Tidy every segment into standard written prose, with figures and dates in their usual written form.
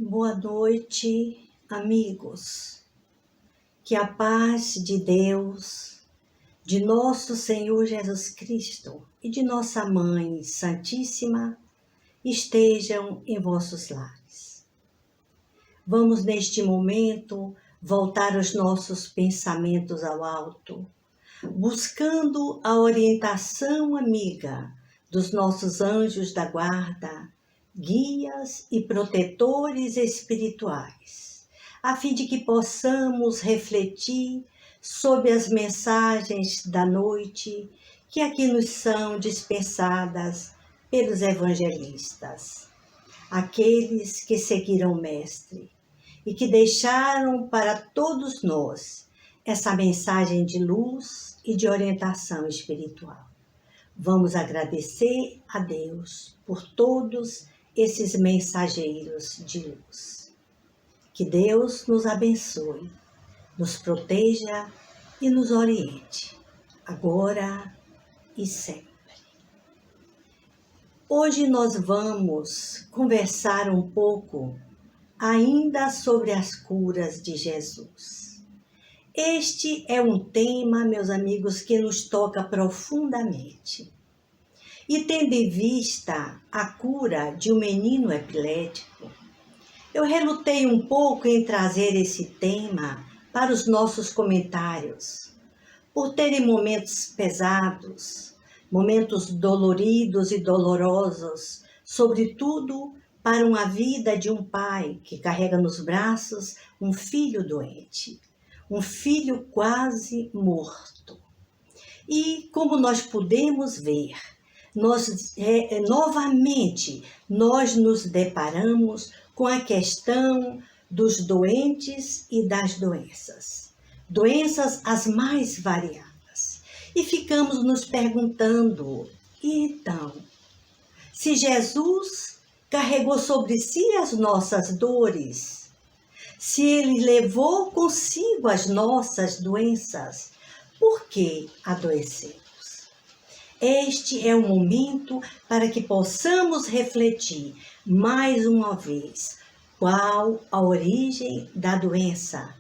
Boa noite, amigos. Que a paz de Deus, de nosso Senhor Jesus Cristo e de nossa Mãe Santíssima estejam em vossos lares. Vamos neste momento voltar os nossos pensamentos ao alto, buscando a orientação amiga dos nossos anjos da guarda, guias e protetores espirituais, a fim de que possamos refletir sobre as mensagens da noite que aqui nos são dispensadas pelos evangelistas, aqueles que seguiram o Mestre e que deixaram para todos nós essa mensagem de luz e de orientação espiritual. Vamos agradecer a Deus por todos esses mensageiros de luz. Que Deus nos abençoe, nos proteja e nos oriente, agora e sempre. Hoje nós vamos conversar um pouco ainda sobre as curas de Jesus. Este é um tema, meus amigos, que nos toca profundamente. E tendo em vista a cura de um menino epilético, eu relutei um pouco em trazer esse tema para os nossos comentários, por terem momentos pesados, momentos doloridos e dolorosos, sobretudo para uma vida de um pai que carrega nos braços um filho doente, um filho quase morto. E como nós podemos ver, novamente nós nos deparamos com a questão dos doentes e das doenças. Doenças as mais variadas. E ficamos nos perguntando, e então, se Jesus carregou sobre si as nossas dores, se ele levou consigo as nossas doenças, por que adoecemos? Este é o momento para que possamos refletir mais uma vez qual a origem da doença,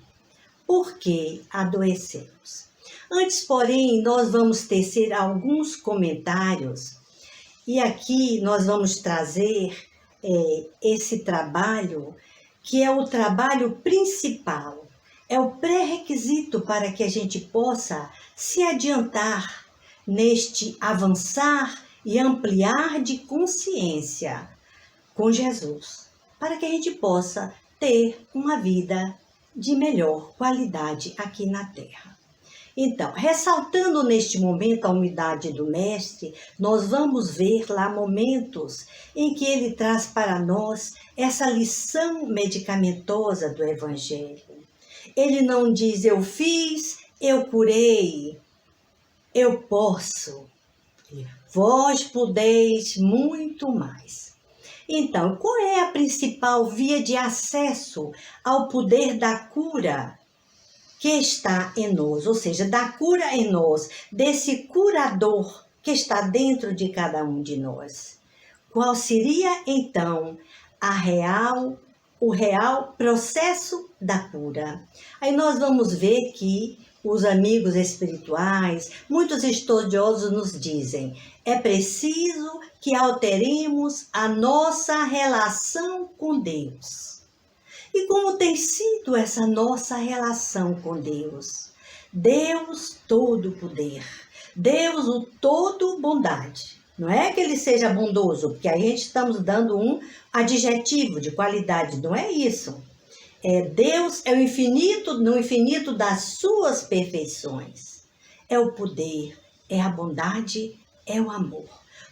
por que adoecemos. Antes, porém, nós vamos tecer alguns comentários e aqui nós vamos trazer esse trabalho que é o trabalho principal, é o pré-requisito para que a gente possa se adiantar neste avançar e ampliar de consciência com Jesus, para que a gente possa ter uma vida de melhor qualidade aqui na Terra. Então, ressaltando neste momento a humildade do Mestre, nós vamos ver lá momentos em que ele traz para nós essa lição medicamentosa do Evangelho. Ele não diz, eu fiz, eu curei, eu posso, vós podeis muito mais. Então, qual é a principal via de acesso ao poder da cura que está em nós? Ou seja, da cura em nós, desse curador que está dentro de cada um de nós. Qual seria, então, o real processo da cura? Aí nós vamos ver que os amigos espirituais, muitos estudiosos nos dizem, é preciso que alteremos a nossa relação com Deus. E como tem sido essa nossa relação com Deus? Deus todo poder, Deus o todo bondade. Não é que ele seja bondoso, porque aí a gente estamos dando um adjetivo de qualidade, não é isso. Deus é o infinito, no infinito das suas perfeições. É o poder, é a bondade, é o amor.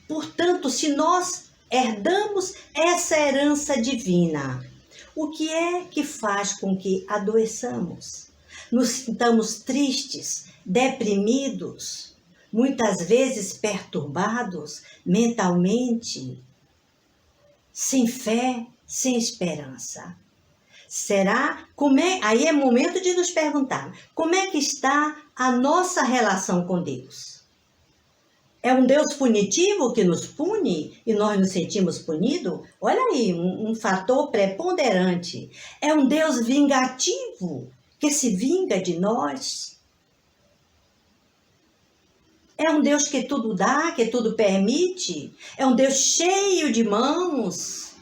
Portanto, se nós herdamos essa herança divina, o que é que faz com que adoeçamos? Nos sintamos tristes, deprimidos, muitas vezes perturbados mentalmente, sem fé, sem esperança. Aí é momento de nos perguntar, como é que está a nossa relação com Deus? É um Deus punitivo que nos pune e nós nos sentimos punidos? Olha aí, um fator preponderante. É um Deus vingativo que se vinga de nós? É um Deus que tudo dá, que tudo permite? É um Deus cheio de mãos,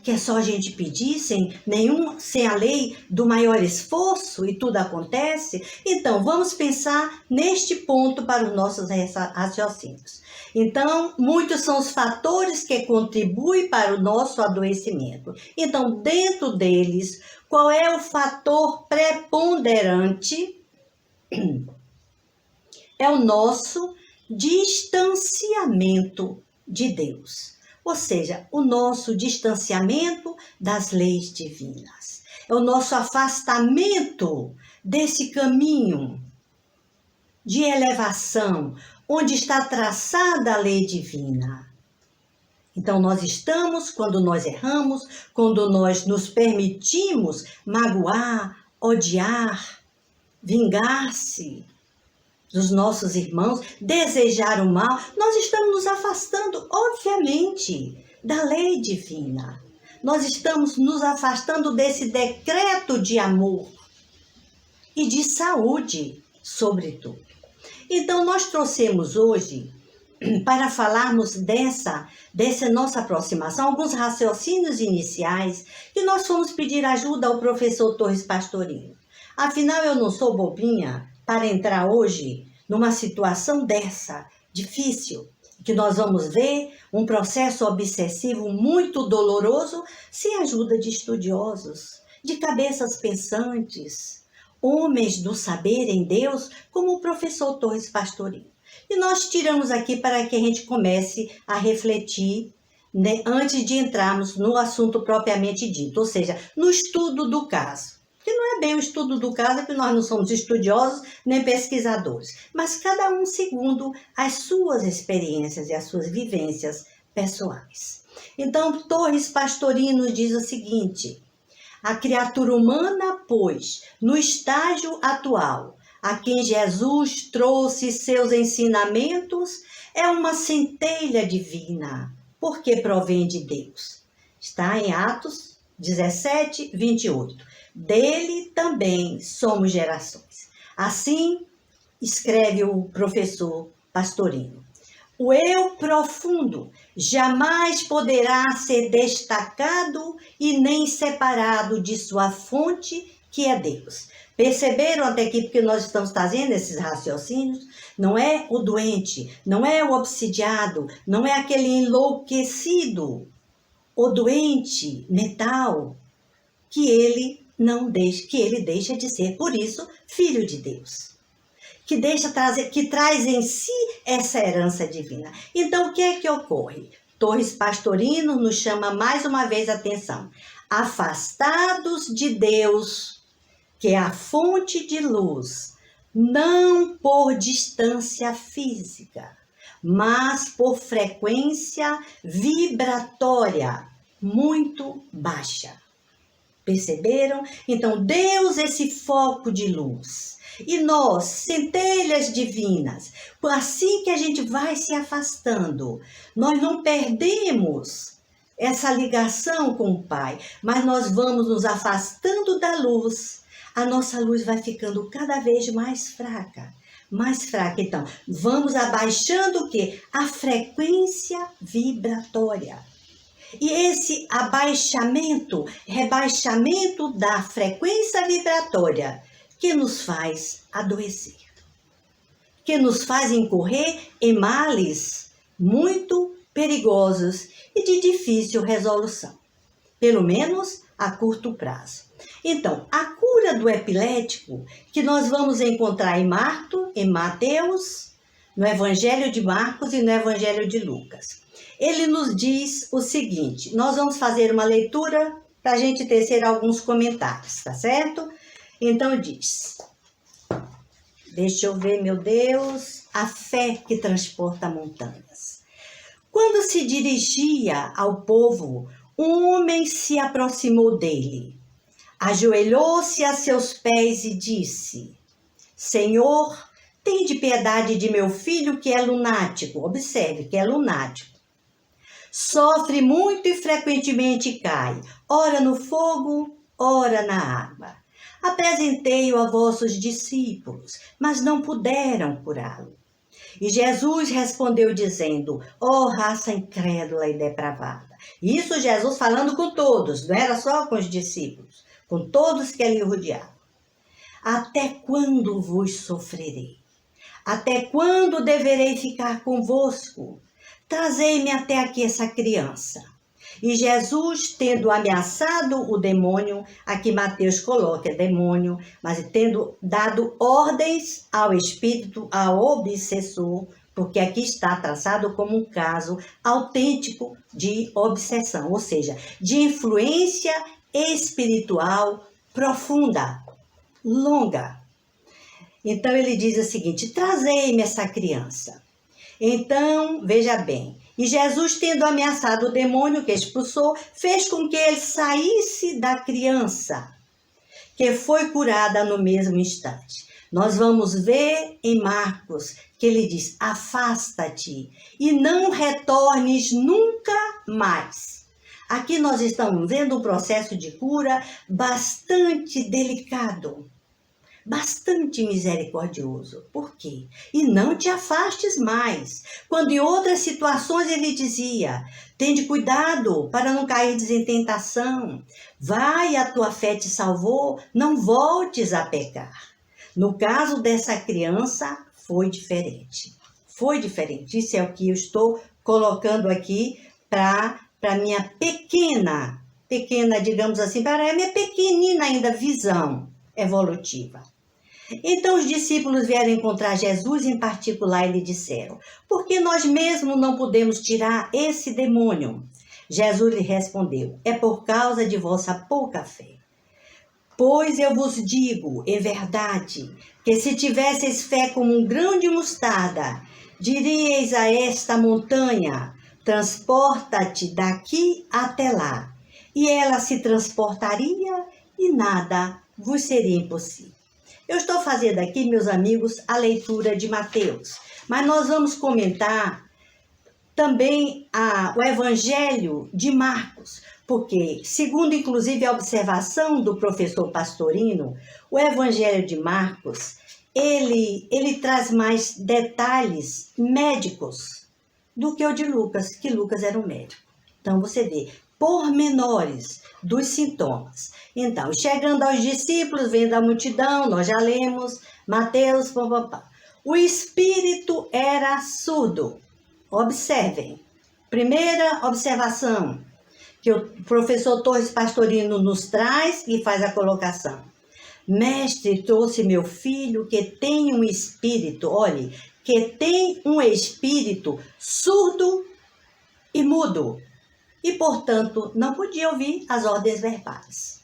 que é só a gente pedir sem a lei do maior esforço e tudo acontece? Então, vamos pensar neste ponto para os nossos raciocínios. Então, muitos são os fatores que contribuem para o nosso adoecimento. Então, dentro deles, qual é o fator preponderante? É o nosso distanciamento de Deus. Ou seja, o nosso distanciamento das leis divinas. É o nosso afastamento desse caminho de elevação, onde está traçada a lei divina. Então, nós estamos, quando nós erramos, quando nós nos permitimos magoar, odiar, vingar-se dos nossos irmãos, desejar o mal, nós estamos nos afastando, obviamente, da lei divina. Nós estamos nos afastando desse decreto de amor e de saúde, sobretudo. Então, nós trouxemos hoje, para falarmos dessa nossa aproximação, alguns raciocínios iniciais, que nós fomos pedir ajuda ao professor Torres Pastorino. Afinal, eu não sou bobinha para entrar hoje numa situação dessa, difícil, que nós vamos ver um processo obsessivo muito doloroso, sem ajuda de estudiosos, de cabeças pensantes, homens do saber em Deus, como o professor Torres Pastorino. E nós tiramos aqui para que a gente comece a refletir, né, antes de entrarmos no assunto propriamente dito, ou seja, no estudo do caso. Que não é bem o estudo do caso, porque nós não somos estudiosos nem pesquisadores, mas cada um segundo as suas experiências e as suas vivências pessoais. Então, Torres Pastorino diz o seguinte: a criatura humana, pois, no estágio atual, a quem Jesus trouxe seus ensinamentos, é uma centelha divina, porque provém de Deus. Está em Atos 17, 28. Dele também somos gerações. Assim, escreve o professor Pastorino. O eu profundo jamais poderá ser destacado e nem separado de sua fonte, que é Deus. Perceberam até aqui porque nós estamos trazendo esses raciocínios? Não é o doente, não é o obsidiado, não é aquele enlouquecido, o doente mental, que ele deixa de ser, por isso, filho de Deus. Que traz em si essa herança divina. Então, o que é que ocorre? Torres Pastorino nos chama mais uma vez a atenção. Afastados de Deus, que é a fonte de luz, não por distância física, mas por frequência vibratória muito baixa. Perceberam? Então, Deus, esse foco de luz. E nós, centelhas divinas, assim que a gente vai se afastando, nós não perdemos essa ligação com o Pai, mas nós vamos nos afastando da luz. A nossa luz vai ficando cada vez mais fraca. Mais fraca. Então, vamos abaixando o quê? A frequência vibratória. E esse rebaixamento da frequência vibratória, que nos faz adoecer, que nos faz incorrer em males muito perigosos e de difícil resolução, pelo menos a curto prazo. Então, a cura do epilético, que nós vamos encontrar em Mateus, no Evangelho de Marcos e no Evangelho de Lucas. Ele nos diz o seguinte, nós vamos fazer uma leitura para a gente tecer alguns comentários, tá certo? Então diz, deixa eu ver, meu Deus, a fé que transporta montanhas. Quando se dirigia ao povo, um homem se aproximou dele, ajoelhou-se a seus pés e disse, Senhor, Tende piedade de meu filho que é lunático. Observe que é lunático. Sofre muito e frequentemente cai, ora no fogo, ora na água. Apresentei-o a vossos discípulos, mas não puderam curá-lo. E Jesus respondeu dizendo, ó raça incrédula e depravada. Isso Jesus falando com todos, não era só com os discípulos, com todos que ali o rodeavam. Até quando vos sofrerei? Até quando deverei ficar convosco? Trazei-me até aqui essa criança. E Jesus, tendo ameaçado o demônio, aqui Mateus coloca demônio, mas tendo dado ordens ao espírito, ao obsessor, porque aqui está traçado como um caso autêntico de obsessão, ou seja, de influência espiritual profunda, longa. Então ele diz o seguinte, trazei-me essa criança. Então, veja bem, e Jesus, tendo ameaçado o demônio que expulsou, fez com que ele saísse da criança, que foi curada no mesmo instante. Nós vamos ver em Marcos que ele diz, afasta-te e não retornes nunca mais. Aqui nós estamos vendo um processo de cura bastante delicado, bastante misericordioso. Por quê? E não te afastes mais. Quando em outras situações ele dizia, tende cuidado para não cair em tentação. Vai, a tua fé te salvou, não voltes a pecar. No caso dessa criança, foi diferente. Foi diferente. Isso é o que eu estou colocando aqui para minha pequena, digamos assim, para a minha pequenina ainda visão evolutiva. Então os discípulos vieram encontrar Jesus em particular e lhe disseram, por que nós mesmos não podemos tirar esse demônio? Jesus lhe respondeu, é por causa de vossa pouca fé. Pois eu vos digo, em verdade, que se tivesseis fé como um grão de mostarda, diríeis a esta montanha, transporta-te daqui até lá, e ela se transportaria e nada vos seria impossível. Eu estou fazendo aqui, meus amigos, a leitura de Mateus, mas nós vamos comentar também o Evangelho de Marcos, porque, segundo inclusive a observação do professor Pastorino, o Evangelho de Marcos, ele traz mais detalhes médicos do que o de Lucas, que Lucas era um médico. Então você vê pormenores dos sintomas. Então, chegando aos discípulos, vendo a multidão, nós já lemos, Mateus, papapá. O espírito era surdo. Observem. Primeira observação que o professor Torres Pastorino nos traz e faz a colocação. Mestre, trouxe meu filho que tem um espírito, olhe, que tem um espírito surdo e mudo. E, portanto, não podia ouvir as ordens verbais.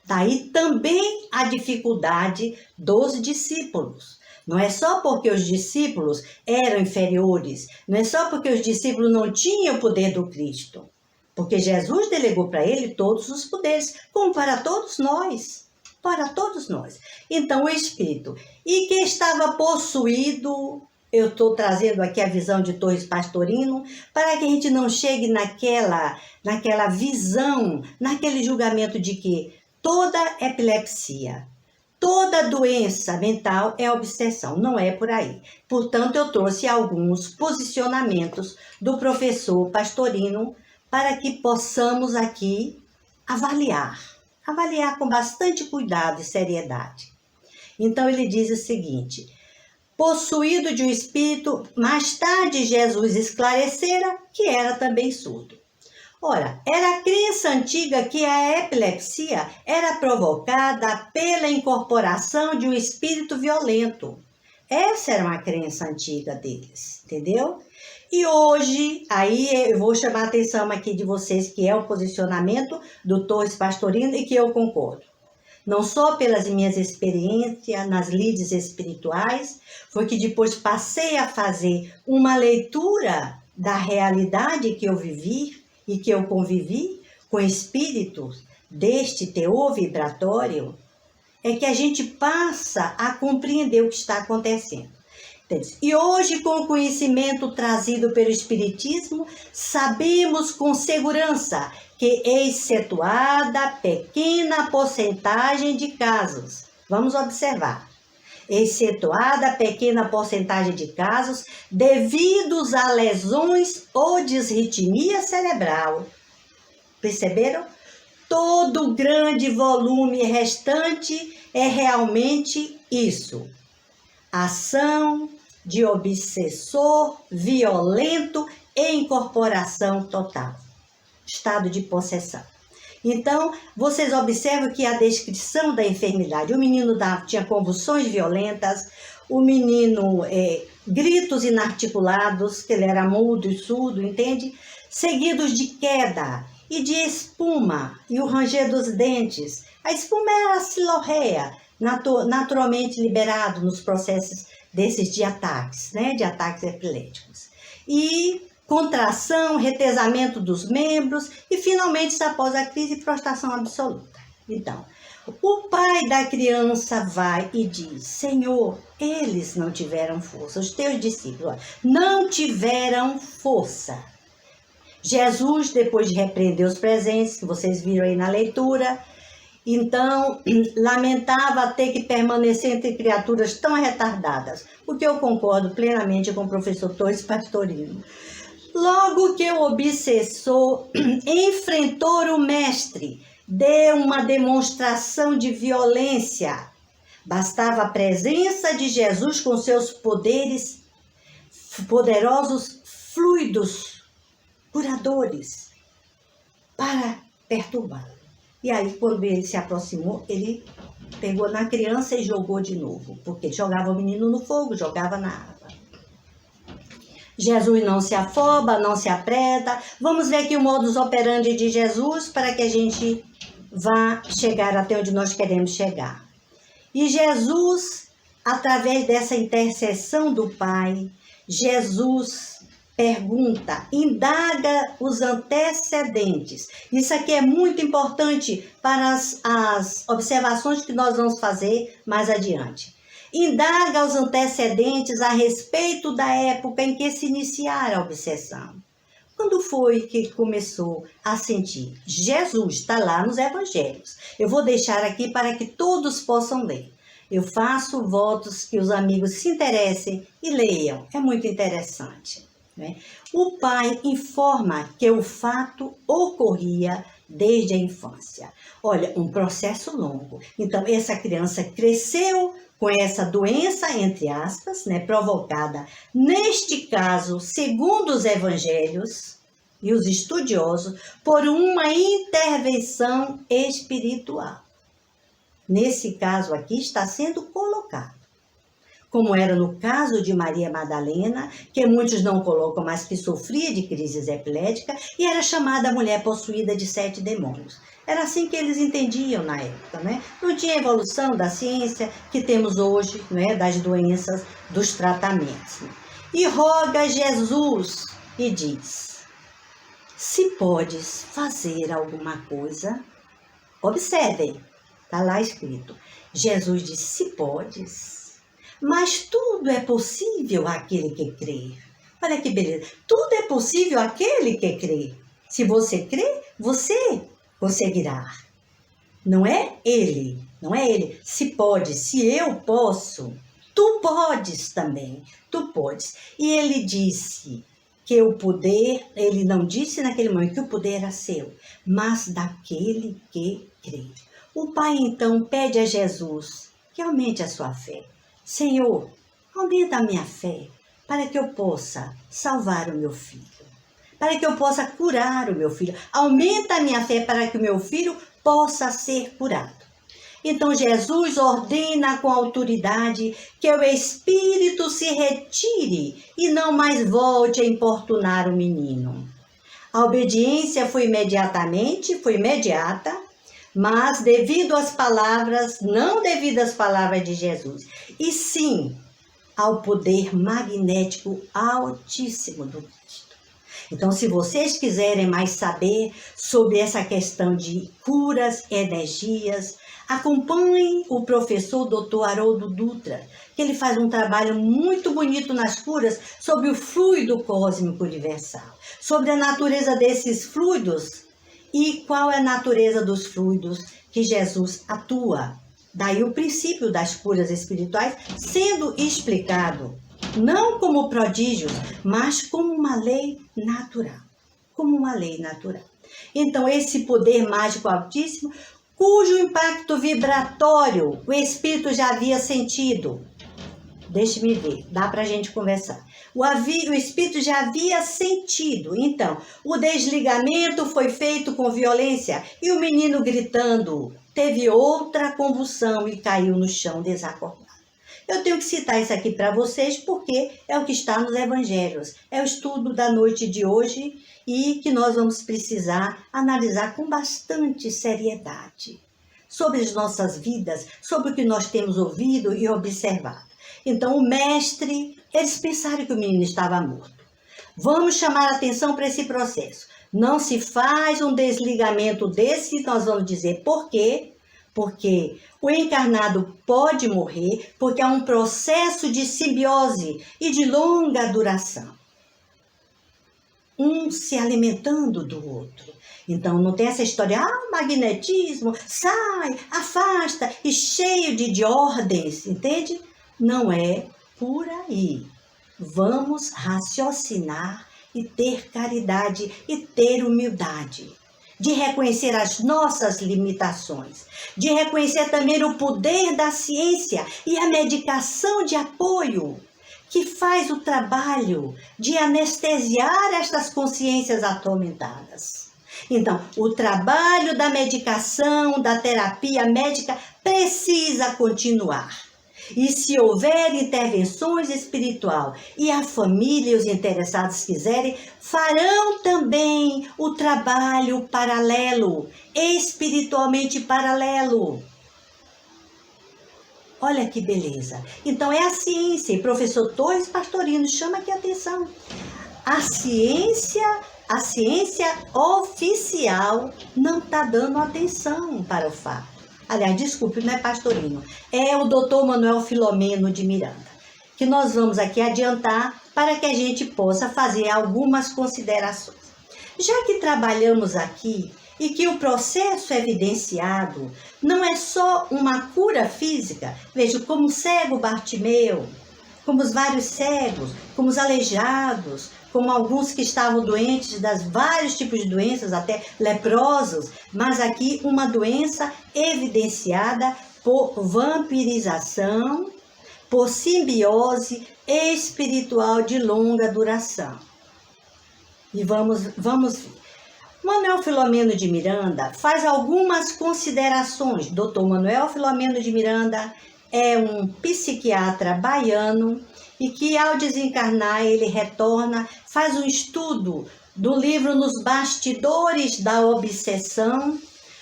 Daí também a dificuldade dos discípulos. Não é só porque os discípulos eram inferiores, não é só porque os discípulos não tinham o poder do Cristo. Porque Jesus delegou para ele todos os poderes, como para todos nós. Para todos nós. Então, o Espírito. E que estava possuído, eu estou trazendo aqui a visão de Torres Pastorino, para que a gente não chegue naquela visão, naquele julgamento de que toda epilepsia, toda doença mental é obsessão. Não é por aí. Portanto, eu trouxe alguns posicionamentos do professor Pastorino para que possamos aqui avaliar com bastante cuidado e seriedade. Então, ele diz o seguinte, possuído de um espírito, mais tarde Jesus esclarecera que era também surdo. Ora, era a crença antiga que a epilepsia era provocada pela incorporação de um espírito violento. Essa era uma crença antiga deles, entendeu? E hoje, aí eu vou chamar a atenção aqui de vocês, que é o posicionamento do Torres Pastorino e que eu concordo. Não só pelas minhas experiências nas lides espirituais, foi que depois passei a fazer uma leitura da realidade que eu vivi e que eu convivi com espíritos deste teor vibratório, é que a gente passa a compreender o que está acontecendo. E hoje, com o conhecimento trazido pelo Espiritismo, sabemos com segurança que, excetuada pequena porcentagem de casos, vamos observar, excetuada pequena porcentagem de casos devidos a lesões ou disritmia cerebral. Perceberam? Todo o grande volume restante é realmente isso. Ação de obsessor violento e incorporação total. Estado de possessão. Então, vocês observam que a descrição da enfermidade, o menino tinha convulsões violentas, o menino gritos inarticulados, que ele era mudo e surdo, entende? Seguidos de queda e de espuma e o ranger dos dentes. A espuma era a silorreia, naturalmente liberado nos processos desses de ataques, né? De ataques epiléticos. E contração, retesamento dos membros e, finalmente, após a crise, prostração absoluta. Então, o pai da criança vai e diz: Senhor, eles não tiveram força, os teus discípulos não tiveram força. Jesus, depois de repreender os presentes, que vocês viram aí na leitura, então, lamentava ter que permanecer entre criaturas tão retardadas, o que eu concordo plenamente com o professor Torres Pastorino. Logo que o obsessor enfrentou o mestre, deu uma demonstração de violência. Bastava a presença de Jesus com seus poderosos fluidos curadores para perturbá-lo. E aí, quando ele se aproximou, ele pegou na criança e jogou de novo, porque jogava o menino no fogo, jogava na água. Jesus não se afoba, não se apreta. Vamos ver aqui o modus operandi de Jesus para que a gente vá chegar até onde nós queremos chegar. E Jesus, através dessa intercessão do Pai, Jesus pergunta, indaga os antecedentes. Isso aqui é muito importante para as observações que nós vamos fazer mais adiante. Indaga os antecedentes a respeito da época em que se iniciara a obsessão. Quando foi que ele começou a sentir? Jesus está lá nos evangelhos. Eu vou deixar aqui para que todos possam ler. Eu faço votos que os amigos se interessem e leiam. É muito interessante, né? O pai informa que o fato ocorria desde a infância. Olha, um processo longo. Então, essa criança cresceu com essa doença, entre aspas, né, provocada, neste caso, segundo os evangelhos e os estudiosos, por uma intervenção espiritual. Nesse caso aqui está sendo colocado, como era no caso de Maria Madalena, que muitos não colocam, mas que sofria de crises epiléticas e era chamada mulher possuída de 7 demônios. Era assim que eles entendiam na época, né? Não tinha evolução da ciência que temos hoje, né? Das doenças, dos tratamentos. E roga Jesus e diz: se podes fazer alguma coisa, observem, está lá escrito. Jesus disse: se podes, mas tudo é possível àquele que crê. Olha que beleza, tudo é possível àquele que crê. Se você crê, você conseguirá. Não é ele, não é ele. Se pode, se eu posso, tu podes também, tu podes. E ele disse que o poder, ele não disse naquele momento que o poder era seu, mas daquele que crê. O pai então pede a Jesus que aumente a sua fé. Senhor, aumenta a minha fé para que eu possa salvar o meu filho, para que eu possa curar o meu filho. Aumenta a minha fé para que o meu filho possa ser curado. Então Jesus ordena com autoridade que o espírito se retire e não mais volte a importunar o menino. A obediência foi imediata, mas devido às palavras, não devido às palavras de Jesus, e sim ao poder magnético altíssimo do Cristo. Então, se vocês quiserem mais saber sobre essa questão de curas, energias, Acompanhe o professor Dr. Haroldo Dutra, que ele faz um trabalho muito bonito nas curas sobre o fluido cósmico universal, sobre a natureza desses fluidos e qual é a natureza dos fluidos que Jesus atua. Daí o princípio das curas espirituais sendo explicado, não como prodígios, mas como uma lei natural. Como uma lei natural. Então, esse poder mágico altíssimo, cujo impacto vibratório o espírito já havia sentido. Deixe-me ver, dá para a gente conversar. O espírito já havia sentido. Então, o desligamento foi feito com violência e o menino gritando teve outra convulsão e caiu no chão desacordado. Eu tenho que citar isso aqui para vocês porque é o que está nos evangelhos. É o estudo da noite de hoje e que nós vamos precisar analisar com bastante seriedade sobre as nossas vidas, sobre o que nós temos ouvido e observado. Então, o mestre, eles pensaram que o menino estava morto. Vamos chamar a atenção para esse processo. Não se faz um desligamento desse, nós vamos dizer por quê. Porque o encarnado pode morrer, porque há um processo de simbiose e de longa duração. Um se alimentando do outro. Então, não tem essa história, magnetismo, sai, afasta, e cheio de ordens, entende? Não é por aí. Vamos raciocinar e ter caridade e ter humildade. De reconhecer as nossas limitações, de reconhecer também o poder da ciência e a medicação de apoio, que faz o trabalho de anestesiar estas consciências atormentadas. Então, o trabalho da medicação, da terapia médica precisa continuar. E se houver intervenções espirituais e a família e os interessados quiserem, farão também o trabalho paralelo, espiritualmente paralelo. Olha que beleza. Então é a ciência, e professor Torres Pastorino chama aqui a atenção. A ciência oficial não está dando atenção para o fato. Aliás, desculpe, não é Pastorino, é o Dr. Manuel Filomeno de Miranda, que nós vamos aqui adiantar para que a gente possa fazer algumas considerações. Já que trabalhamos aqui e que o processo evidenciado não é só uma cura física, veja, como o cego Bartimeu, como os vários cegos, como os aleijados, como alguns que estavam doentes das vários tipos de doenças, até leprosos, mas aqui uma doença evidenciada por vampirização, por simbiose espiritual de longa duração. E vamos ver. Manuel Filomeno de Miranda faz algumas considerações. Dr. Manuel Filomeno de Miranda é um psiquiatra baiano e que, ao desencarnar, ele retorna, faz um estudo do livro Nos Bastidores da Obsessão,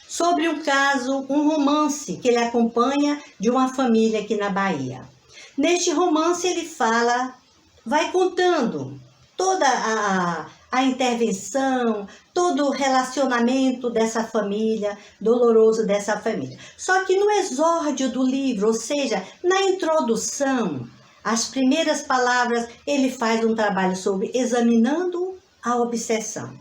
sobre um caso, um romance que ele acompanha de uma família aqui na Bahia. Neste romance ele vai contando toda a intervenção, todo o relacionamento dessa família, doloroso dessa família. Só que no exórdio do livro, ou seja, na introdução, as primeiras palavras, ele faz um trabalho sobre examinando a obsessão.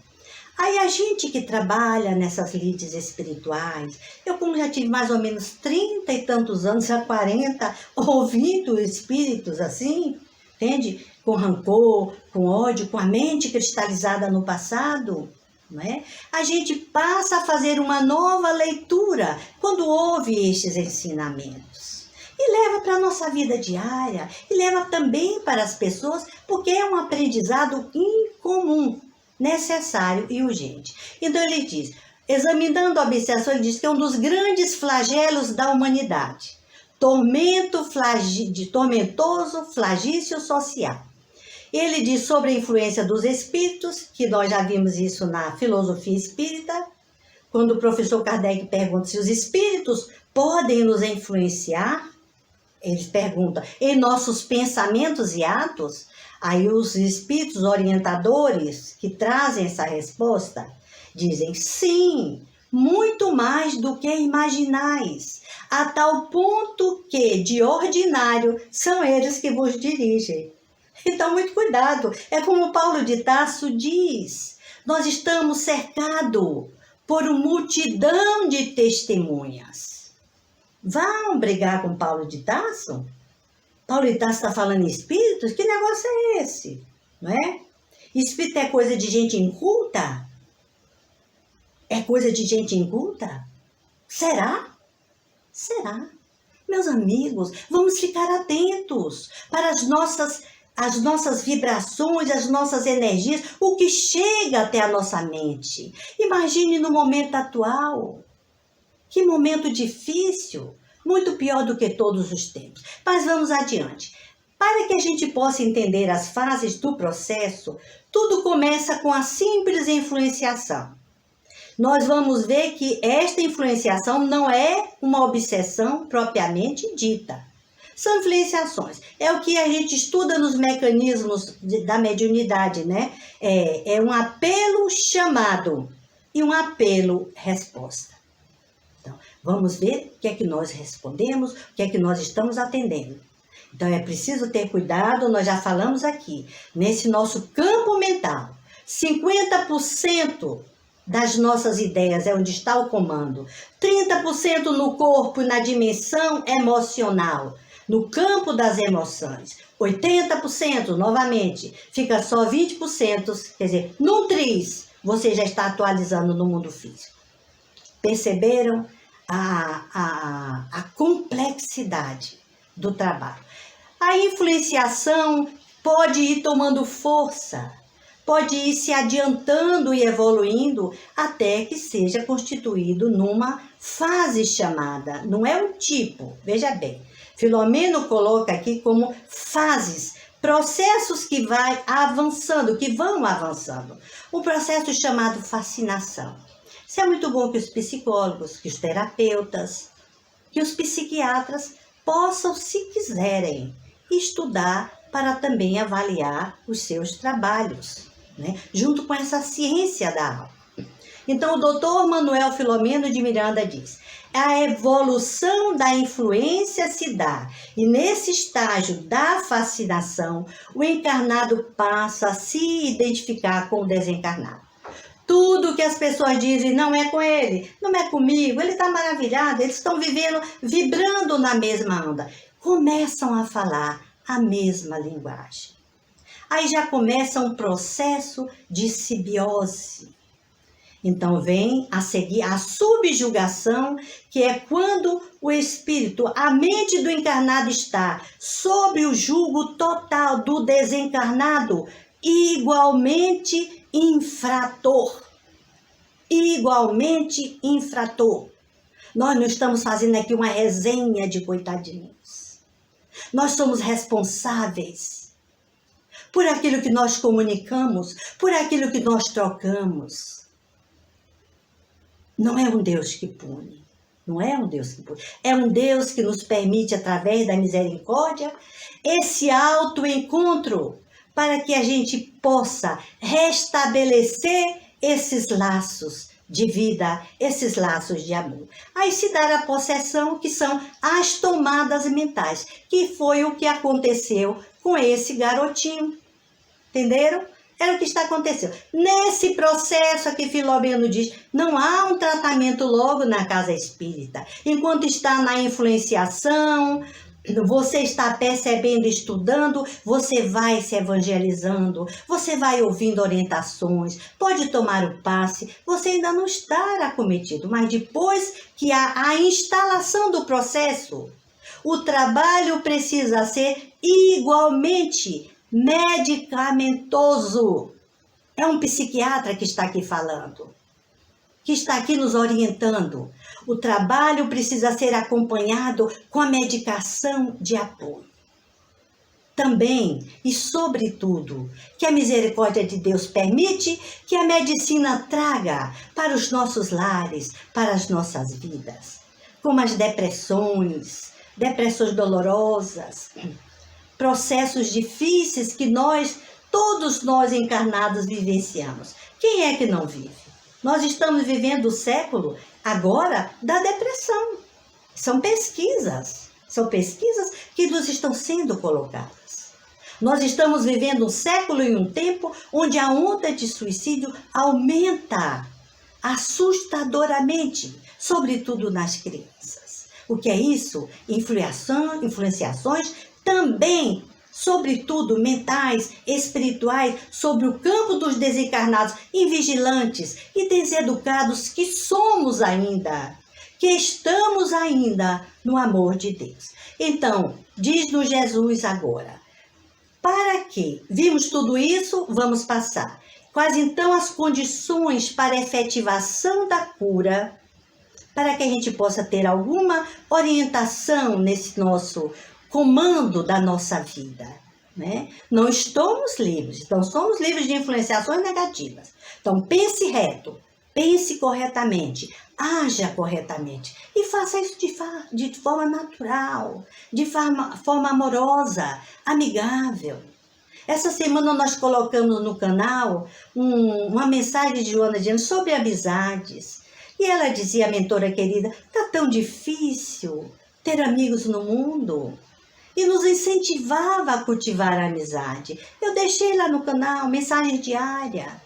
Aí a gente que trabalha nessas lides espirituais, eu como já tive mais ou menos 30 e tantos anos, já 40, ouvindo espíritos assim, entende? Com rancor, com ódio, com a mente cristalizada no passado, não é? A gente passa a fazer uma nova leitura quando ouve estes ensinamentos. E leva para a nossa vida diária, e leva também para as pessoas, porque é um aprendizado incomum, necessário e urgente. Então ele diz, examinando a obsessão, ele diz que é um dos grandes flagelos da humanidade. Tormentoso flagício social. Ele diz sobre a influência dos espíritos, que nós já vimos isso na filosofia espírita, quando o professor Kardec pergunta se os espíritos podem nos influenciar, eles perguntam, em nossos pensamentos e atos, aí os espíritos orientadores que trazem essa resposta, dizem sim, muito mais do que imaginais, a tal ponto que, de ordinário, são eles que vos dirigem. Então, muito cuidado. É como Paulo de Tarso diz, nós estamos cercados por uma multidão de testemunhas. Vão brigar com Paulo de Tarso? Paulo de Tarso está falando em espíritos? Que negócio é esse? Não é? Espírito é coisa de gente inculta? É coisa de gente inculta? Será? Será? Meus amigos, vamos ficar atentos para as nossas vibrações, as nossas energias, o que chega até a nossa mente. Imagine no momento atual. Que momento difícil, muito pior do que todos os tempos. Mas vamos adiante. Para que a gente possa entender as fases do processo, tudo começa com a simples influenciação. Nós vamos ver que esta influenciação não é uma obsessão propriamente dita. São influenciações. É o que a gente estuda nos mecanismos da mediunidade, né? É um apelo chamado e um apelo resposta. Então, vamos ver o que é que nós respondemos, o que é que nós estamos atendendo. Então, é preciso ter cuidado, nós já falamos aqui, nesse nosso campo mental, 50% das nossas ideias é onde está o comando, 30% no corpo e na dimensão emocional, no campo das emoções, 80% novamente, fica só 20%, quer dizer, no triz, você já está atualizando no mundo físico. Perceberam a complexidade do trabalho? A influenciação pode ir tomando força, pode ir se adiantando e evoluindo até que seja constituído numa fase chamada, não é um tipo, veja bem, Filomeno coloca aqui como fases, processos que vai avançando, que vão avançando. Um processo chamado fascinação. Isso é muito bom que os psicólogos, que os terapeutas, que os psiquiatras possam, se quiserem, estudar para também avaliar os seus trabalhos, né? Junto com essa ciência da alma. Então, o doutor Manuel Filomeno de Miranda diz: a evolução da influência se dá, e nesse estágio da fascinação, o encarnado passa a se identificar com o desencarnado. Tudo que as pessoas dizem não é com ele, não é comigo, ele está maravilhado, eles estão vivendo, vibrando na mesma onda. Começam a falar a mesma linguagem. Aí já começa um processo de simbiose. Então vem a seguir a subjugação, que é quando o espírito, a mente do encarnado está sob o jugo total do desencarnado, igualmente infrator. Igualmente infrator. Nós não estamos fazendo aqui uma resenha de coitadinhos. Nós somos responsáveis por aquilo que nós comunicamos, por aquilo que nós trocamos. Não é um Deus que pune, não é um Deus que pune. É um Deus que nos permite, através da misericórdia, esse autoencontro, para que a gente possa restabelecer esses laços de vida, esses laços de amor. Aí se dá a possessão, que são as tomadas mentais, que foi o que aconteceu com esse garotinho. Entenderam? Era o que está acontecendo. Nesse processo aqui, Filomeno diz, não há um tratamento logo na casa espírita. Enquanto está na influenciação, você está percebendo, estudando, você vai se evangelizando, você vai ouvindo orientações, pode tomar o passe, você ainda não está acometido, mas depois que há a instalação do processo, o trabalho precisa ser igualmente medicamentoso. É um psiquiatra que está aqui falando, que está aqui nos orientando. O trabalho precisa ser acompanhado com a medicação de apoio. Também e sobretudo, que a misericórdia de Deus permite que a medicina traga para os nossos lares, para as nossas vidas, como as depressões dolorosas, processos difíceis que todos nós encarnados vivenciamos. Quem é que não vive? Nós estamos vivendo o século agora da depressão. São pesquisas que nos estão sendo colocadas. Nós estamos vivendo um século e um tempo onde a onda de suicídio aumenta assustadoramente, sobretudo nas crianças. O que é isso? Influenciações também, sobretudo mentais, espirituais, sobre o campo dos desencarnados, invigilantes e deseducados que somos ainda, que estamos ainda no amor de Deus. Então, diz-nos Jesus agora, para que vimos tudo isso, vamos passar. Quais então as condições para a efetivação da cura, para que a gente possa ter alguma orientação nesse nosso comando da nossa vida, né? Não estamos livres, então somos livres de influenciações negativas. Então pense reto, pense corretamente, haja corretamente e faça isso de forma natural, de forma amorosa, amigável. Essa semana nós colocamos no canal uma mensagem de Joana Dias sobre amizades. E ela dizia, a mentora querida, tá tão difícil ter amigos no mundo. E nos incentivava a cultivar a amizade. Eu deixei lá no canal mensagem diária,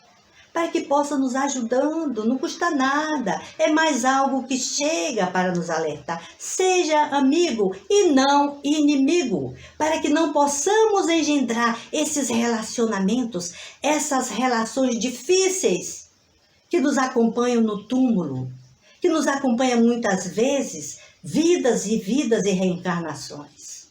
para que possa nos ajudando, não custa nada. É mais algo que chega para nos alertar. Seja amigo e não inimigo, para que não possamos engendrar esses relacionamentos, essas relações difíceis que nos acompanham no túmulo, que nos acompanham muitas vezes, vidas e vidas e reencarnações.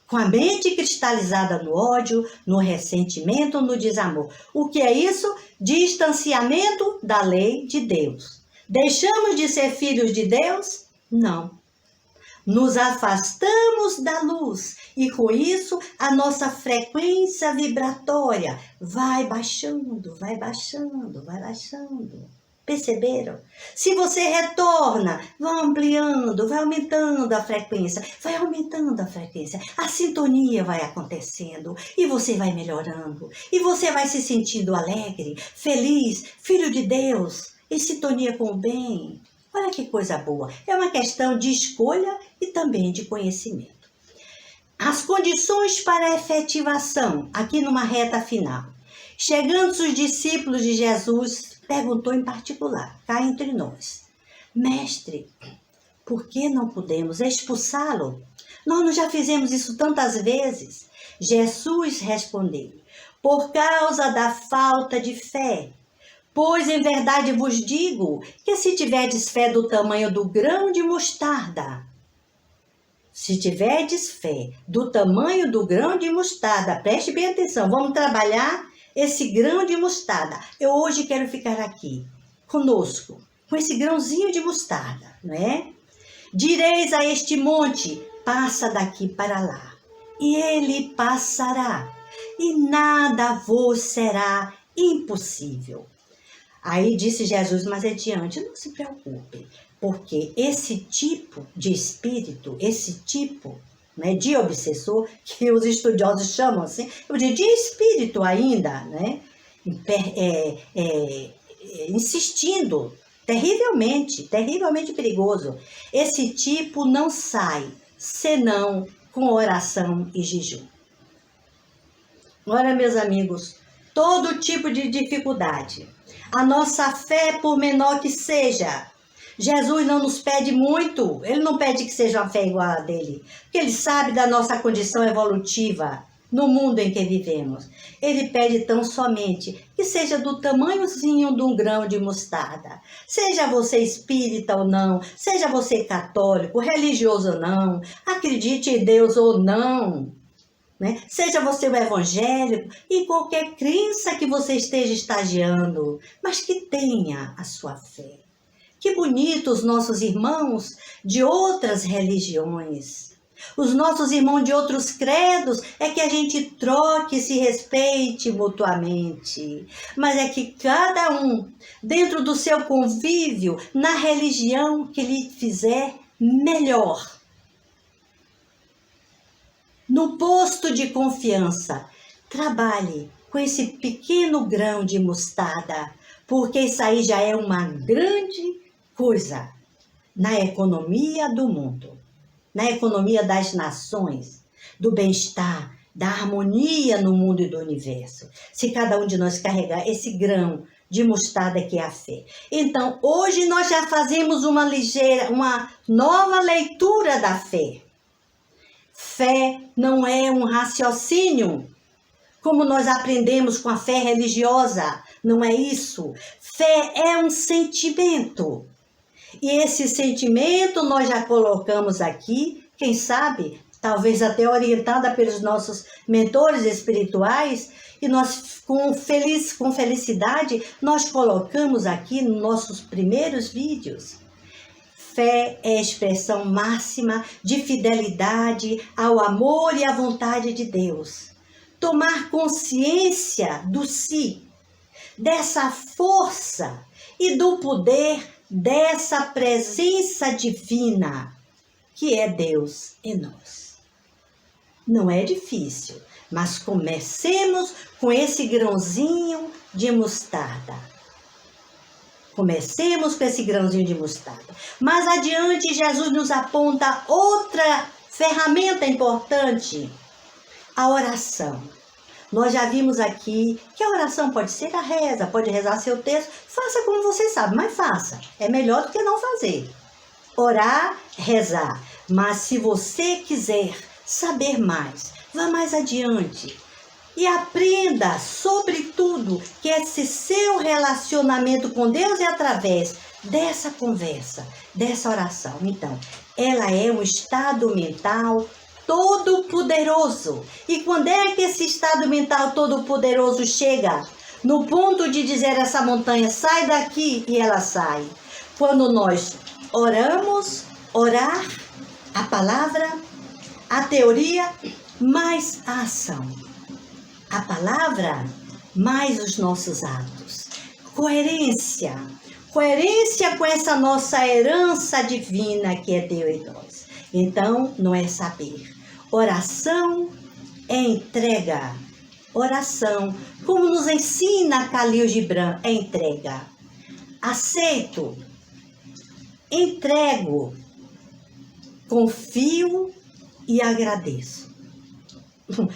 Com a mente cristalizada no ódio, no ressentimento, no desamor. O que é isso? Distanciamento da lei de Deus. Deixamos de ser filhos de Deus? Não. Nos afastamos da luz e com isso a nossa frequência vibratória vai baixando, vai baixando, vai baixando. Perceberam? Se você retorna, vai ampliando, vai aumentando a frequência, vai aumentando a frequência, a sintonia vai acontecendo e você vai melhorando. E você vai se sentindo alegre, feliz, filho de Deus, em sintonia com o bem. Olha que coisa boa. É uma questão de escolha e também de conhecimento. As condições para a efetivação, aqui numa reta final. Chegando os discípulos de Jesus, perguntou em particular, cá entre nós, mestre, por que não podemos expulsá-lo? Nós não já fizemos isso tantas vezes. Jesus respondeu, por causa da falta de fé. Pois em verdade vos digo que se tiverdes fé do tamanho do grão de mostarda, se tiverdes fé do tamanho do grão de mostarda, preste bem atenção, vamos trabalhar esse grão de mostarda. Eu hoje quero ficar aqui, conosco, com esse grãozinho de mostarda, não é? Direis a este monte, passa daqui para lá, e ele passará, e nada vos será impossível. Aí disse Jesus mais adiante, não se preocupe, porque esse tipo de espírito, esse tipo, né, de obsessor, que os estudiosos chamam assim, eu digo de espírito ainda, né, insistindo, terrivelmente perigoso. Esse tipo não sai, senão com oração e jejum. Ora, meus amigos, todo tipo de dificuldade, a nossa fé, por menor que seja, Jesus não nos pede muito, ele não pede que seja uma fé igual a dele, porque ele sabe da nossa condição evolutiva no mundo em que vivemos. Ele pede tão somente que seja do tamanhozinho de um grão de mostarda. Seja você espírita ou não, seja você católico, religioso ou não, acredite em Deus ou não, né? Seja você o evangélico, em qualquer crença que você esteja estagiando, mas que tenha a sua fé. Que bonitos os nossos irmãos de outras religiões. Os nossos irmãos de outros credos é que a gente troque e se respeite mutuamente. Mas é que cada um, dentro do seu convívio, na religião que lhe fizer melhor, no posto de confiança, trabalhe com esse pequeno grão de mostarda, porque isso aí já é uma grande coisa na economia do mundo, na economia das nações, do bem-estar, da harmonia no mundo e do universo. Se cada um de nós carregar esse grão de mostarda que é a fé. Então, hoje nós já fazemos uma nova leitura da fé. Fé não é um raciocínio, como nós aprendemos com a fé religiosa. Não é isso. Fé é um sentimento. E esse sentimento nós já colocamos aqui, quem sabe, talvez até orientada pelos nossos mentores espirituais, e nós, com felicidade, nós colocamos aqui nos nossos primeiros vídeos. Fé é a expressão máxima de fidelidade ao amor e à vontade de Deus. Tomar consciência do si, dessa força e do poder dessa presença divina que é Deus em nós. Não é difícil, mas comecemos com esse grãozinho de mostarda. Comecemos com esse grãozinho de mostarda. Mais adiante, Jesus nos aponta outra ferramenta importante, a oração. Nós já vimos aqui que a oração pode ser a reza, pode rezar seu texto. Faça como você sabe, mas faça. É melhor do que não fazer. Orar, rezar. Mas se você quiser saber mais, vá mais adiante. E aprenda, sobretudo, que esse seu relacionamento com Deus é através dessa conversa, dessa oração. Então, ela é um estado mental todo-poderoso. E quando é que esse estado mental todo-poderoso chega no ponto de dizer essa montanha, sai daqui, e ela sai? Quando nós oramos, orar, a palavra, a teoria, mais a ação. A palavra, mais os nossos atos. Coerência. Coerência com essa nossa herança divina que é Deus em nós. Então, não é saber. Oração é entrega. Oração, como nos ensina Khalil Gibran, é entrega. Aceito, entrego, confio e agradeço.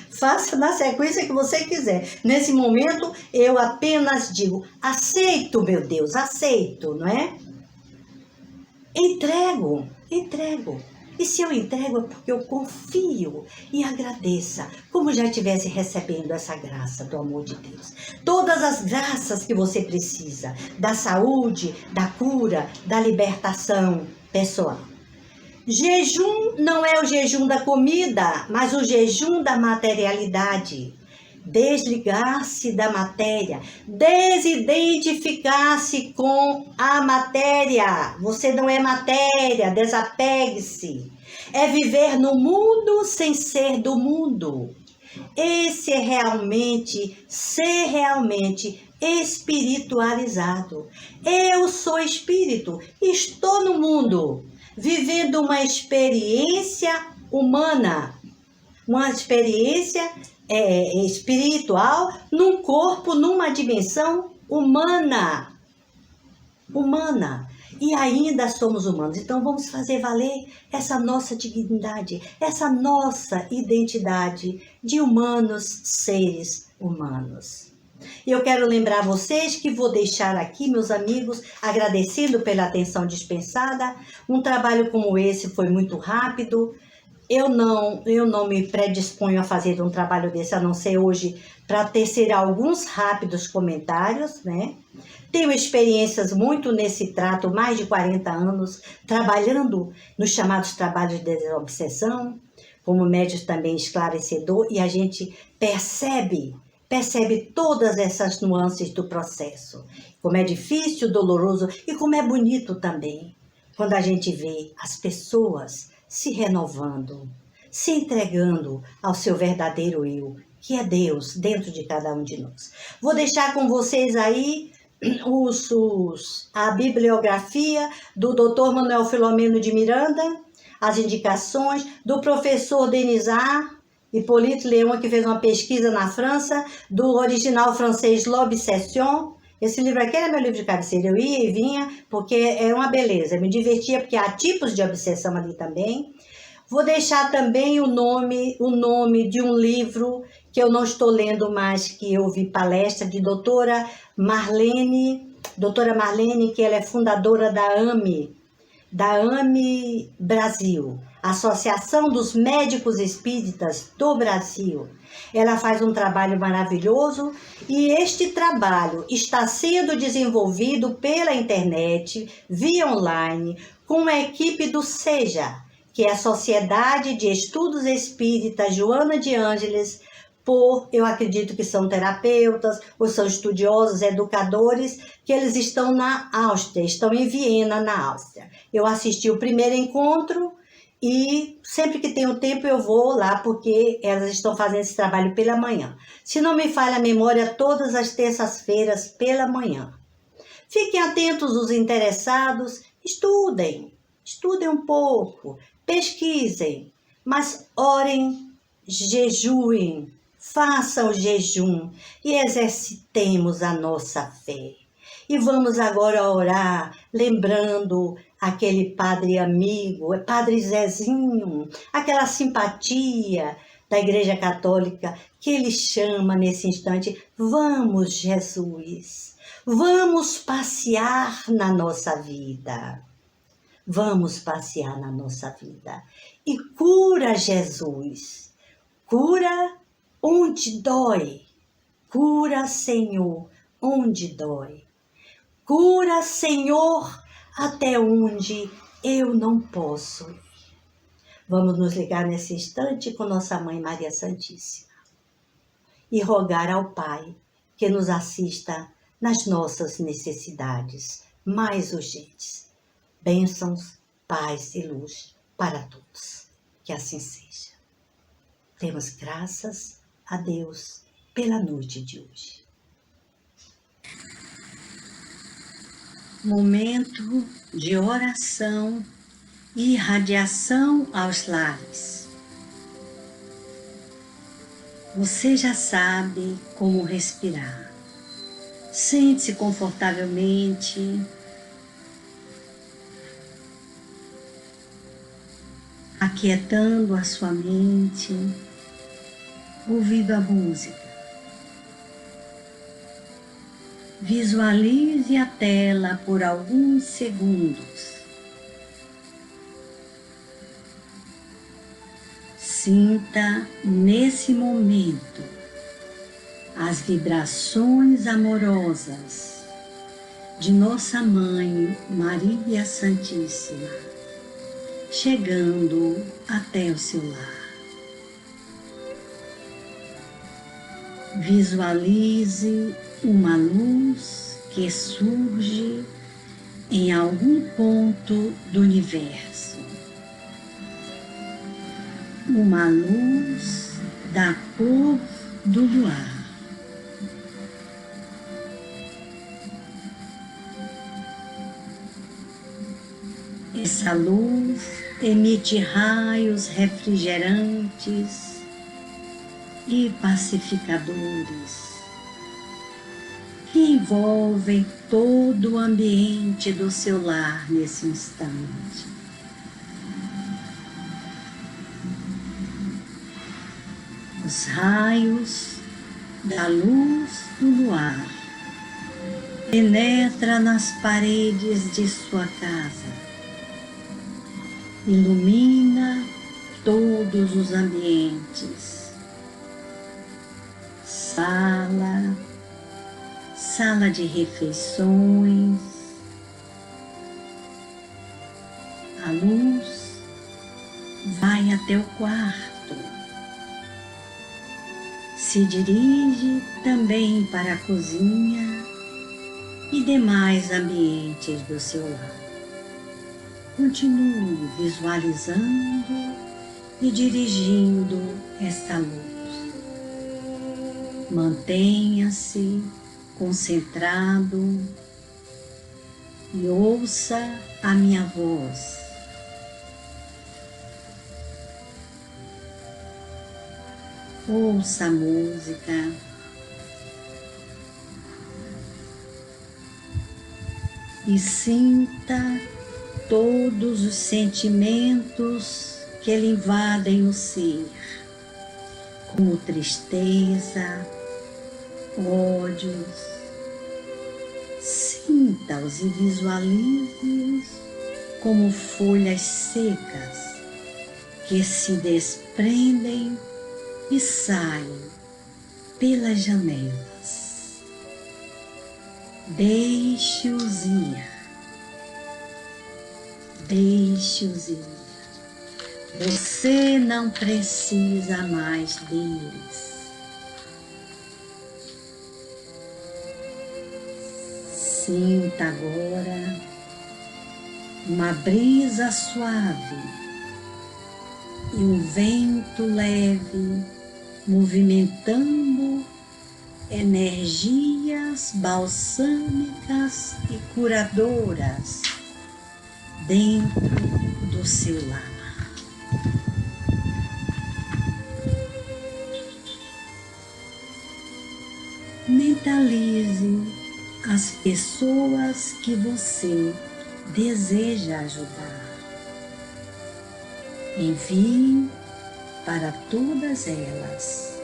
Faça na sequência que você quiser. Nesse momento, eu apenas digo, aceito, meu Deus, aceito, não é? Entrego. E se eu entrego é porque eu confio e agradeça, como já estivesse recebendo essa graça do amor de Deus. Todas as graças que você precisa, da saúde, da cura, da libertação pessoal. Jejum não é o jejum da comida, mas o jejum da materialidade. Desligar-se da matéria, desidentificar-se com a matéria. Você não é matéria, desapegue-se. É viver no mundo sem ser do mundo. Esse é ser realmente espiritualizado. Eu sou espírito, estou no mundo, vivendo uma experiência humana, uma experiência espiritual num corpo, numa dimensão humana. E ainda somos humanos. Então vamos fazer valer essa nossa dignidade, essa nossa identidade de humanos, seres humanos. E eu quero lembrar vocês que vou deixar aqui, meus amigos, agradecendo pela atenção dispensada. Um trabalho como esse foi muito rápido. Eu não me predisponho a fazer um trabalho desse, a não ser hoje, para tecer alguns rápidos comentários, né? Tenho experiências muito nesse trato, mais de 40 anos, trabalhando nos chamados trabalhos de desobsessão, como médium também esclarecedor, e a gente percebe todas essas nuances do processo. Como é difícil, doloroso e como é bonito também, quando a gente vê as pessoas se renovando, se entregando ao seu verdadeiro eu, que é Deus, dentro de cada um de nós. Vou deixar com vocês aí a bibliografia do Dr. Manuel Filomeno de Miranda, as indicações do professor Denisard Hippolyte Léon, que fez uma pesquisa na França, do original francês L'Obsession, Esse livro aqui era meu livro de cabeceira. Eu ia e vinha, porque é uma beleza. Eu me divertia, porque há tipos de obsessão ali também. Vou deixar também o nome de um livro que eu não estou lendo mais, que eu vi palestra de doutora Marlene, que ela é fundadora da AME Brasil, Associação dos Médicos Espíritas do Brasil. Ela faz um trabalho maravilhoso e este trabalho está sendo desenvolvido pela internet, via online, com a equipe do SEJA, que é a Sociedade de Estudos Espíritas Joana de Ângeles, eu acredito que são terapeutas, ou são estudiosos, educadores, que eles estão na Áustria, estão em Viena, na Áustria. Eu assisti o primeiro encontro e sempre que tenho tempo eu vou lá, porque elas estão fazendo esse trabalho pela manhã. Se não me falha a memória, todas as terças-feiras pela manhã. Fiquem atentos os interessados, estudem um pouco, pesquisem, mas orem, jejuem, façam jejum e exercitemos a nossa fé. E vamos agora orar, lembrando aquele padre amigo, Padre Zezinho, aquela simpatia da Igreja Católica que ele chama nesse instante: vamos, Jesus, vamos passear na nossa vida. Vamos passear na nossa vida. E cura, Jesus. Cura onde dói. Cura, Senhor, onde dói. Cura, Senhor, até onde eu não posso ir. Vamos nos ligar nesse instante com nossa Mãe Maria Santíssima e rogar ao Pai que nos assista nas nossas necessidades mais urgentes. Bênçãos, paz e luz para todos. Que assim seja. Demos graças a Deus pela noite de hoje. Momento de oração e irradiação aos lares. Você já sabe como respirar. Sente-se confortavelmente. Aquietando a sua mente, ouvindo a música. Visualize a tela por alguns segundos. Sinta nesse momento as vibrações amorosas de nossa Mãe Maria Santíssima, chegando até o seu lar. Visualize uma luz que surge em algum ponto do universo. Uma luz da cor do luar. Essa luz emite raios refrigerantes e pacificadores que envolvem todo o ambiente do seu lar nesse instante. Os raios da luz do luar penetram nas paredes de sua casa, ilumina todos os ambientes, sala de refeições. A luz vai até o quarto, se dirige também para a cozinha e demais ambientes do seu lar. Continue visualizando e dirigindo esta luz. Mantenha-se concentrado e ouça a minha voz. Ouça a música. e sinta todos os sentimentos que lhe invadem o ser, como tristeza, ódios. Sinta-os e visualize-os como folhas secas que se desprendem e saem pelas janelas. Deixe-os ir. Deixe-os ir. Você não precisa mais deles. Sinta agora uma brisa suave e um vento leve movimentando energias balsâmicas e curadoras dentro do seu lar. Mentalize as pessoas que você deseja ajudar. Envie para todas elas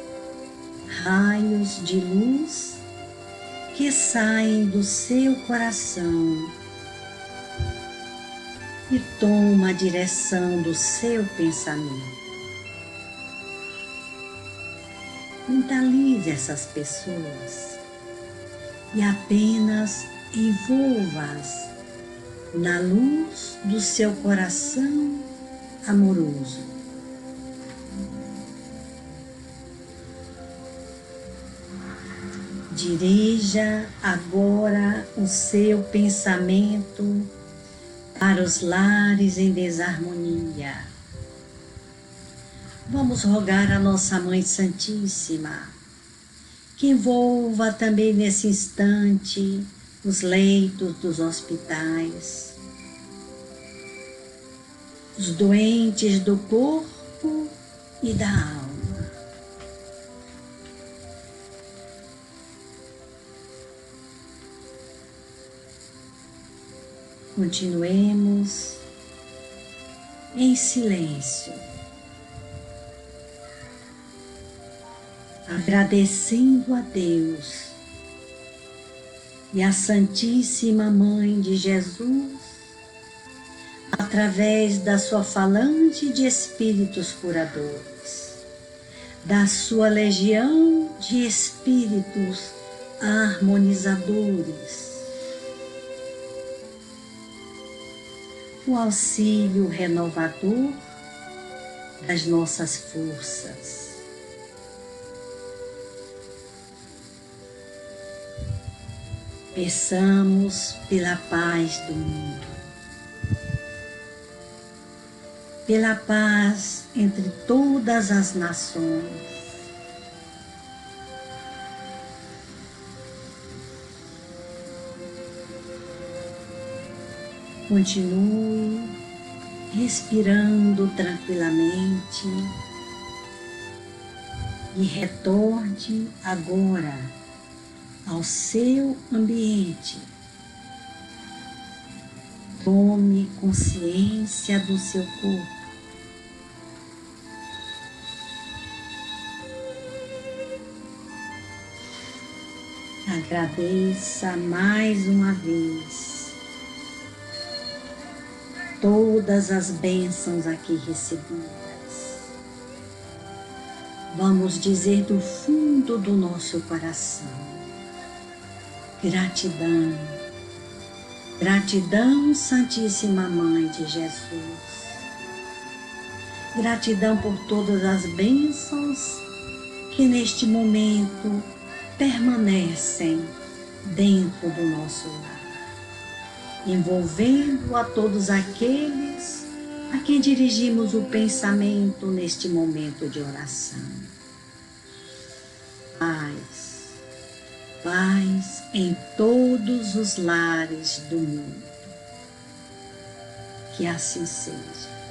raios de luz que saem do seu coração e toma a direção do seu pensamento. Mentalize essas pessoas e apenas envolva-as na luz do seu coração amoroso. Dirija agora o seu pensamento para os lares em desarmonia. Vamos rogar a nossa Mãe Santíssima que envolva também nesse instante os leitos dos hospitais, os doentes do corpo e da alma. Continuemos em silêncio, agradecendo a Deus e a Santíssima Mãe de Jesus, através da sua falange de espíritos curadores, da sua legião de espíritos harmonizadores, o auxílio renovador das nossas forças. Peçamos pela paz do mundo, pela paz entre todas as nações. Continue respirando tranquilamente e retorne agora ao seu ambiente. Tome consciência do seu corpo. Agradeça mais uma vez todas as bênçãos aqui recebidas. Vamos dizer do fundo do nosso coração: gratidão, gratidão, Santíssima Mãe de Jesus. Gratidão por todas as bênçãos que neste momento permanecem dentro do nosso lar, envolvendo a todos aqueles a quem dirigimos o pensamento neste momento de oração. Paz, paz em todos os lares do mundo. Que assim seja.